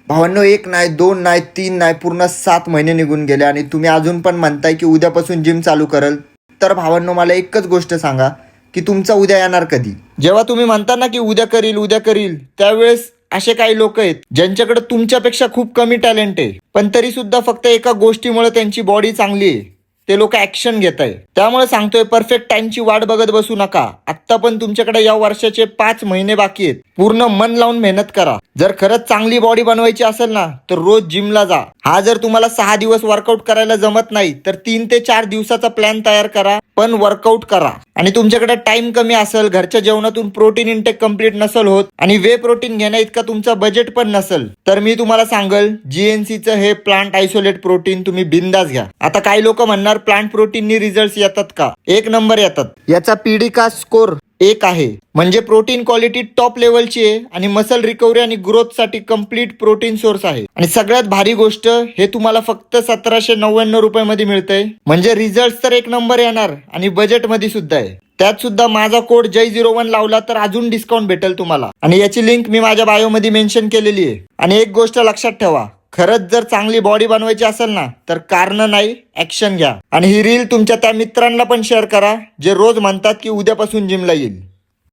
भावांनो, एक नाही, दोन नाही, तीन नाही, पूर्ण 7 महिने निघून गेले आणि तुम्ही अजून पण म्हणताय की उद्यापासून जिम चालू करल. तर भावांनो, मला एकच गोष्ट सांगा की तुमचा उद्या येणार कधी? जेव्हा तुम्ही म्हणता ना की उद्या करील उद्या करील, त्यावेळेस असे काही लोक आहेत ज्यांच्याकडे तुमच्यापेक्षा खूप कमी टॅलेंट आहे, पण तरी सुद्धा फक्त एका गोष्टीमुळे त्यांची बॉडी चांगली आहे. ते लोक ऍक्शन घेत आहे. त्यामुळे सांगतोय, परफेक्ट टाइमची वाट बघत बसू नका. आत्ता पण तुमच्याकडे या वर्षाचे 5 महिने बाकी आहेत. पूर्ण मन लावून मेहनत करा. जर खरंच चांगली बॉडी बनवायची असेल ना, तर रोज जिमला जा. हा जर तुम्हाला 6 दिवस वर्कआउट करायला जमत नाही, तर 3 ते 4 दिवसाचा प्लॅन तयार करा, पण वर्कआउट करा. आणि तुमच्याकडे टाइम कमी असेल, घरच्या जेवणातून प्रोटीन इंटेक कम्प्लीट नसेल होत आणि वे प्रोटीन घेण्या इतका तुमचा बजेट पण नसेल, तर मी तुम्हाला सांगल, जीएनसीचं हे प्लांट आयसोलेट प्रोटीन तुम्ही बिंदास घ्या. आता काही लोक म्हणणार, प्लांट प्रोटीननी रिझल्ट येतात का? 1 नंबर येतात. याचा पीडीका स्कोर 1 आहे. म्हणजे प्रोटीन क्वालिटी टॉप लेवलची आहे आणि मसल रिकव्हरी आणि ग्रोथ साठी कम्प्लीट प्रोटीन सोर्स आहे. आणि सगळ्यात भारी गोष्ट, हे तुम्हाला फक्त 1799 रुपयामध्ये मिळतंय. म्हणजे रिझल्ट तर 1 नंबर येणार आणि बजेट मध्ये सुद्धा आहे. त्यात सुद्धा माझा कोड जय01 लावला तर अजून डिस्काउंट भेटेल तुम्हाला. आणि याची लिंक मी माझ्या बायो मध्ये मेन्शन केलेली आहे. आणि एक गोष्ट लक्षात ठेवा, खरंच जर चांगली बॉडी बनवायची असेल ना, तर कारण नाही, ऍक्शन घ्या. आणि ही रील तुमच्या त्या मित्रांना पण शेअर करा जे रोज म्हणतात की उद्यापासून जिमला येईल.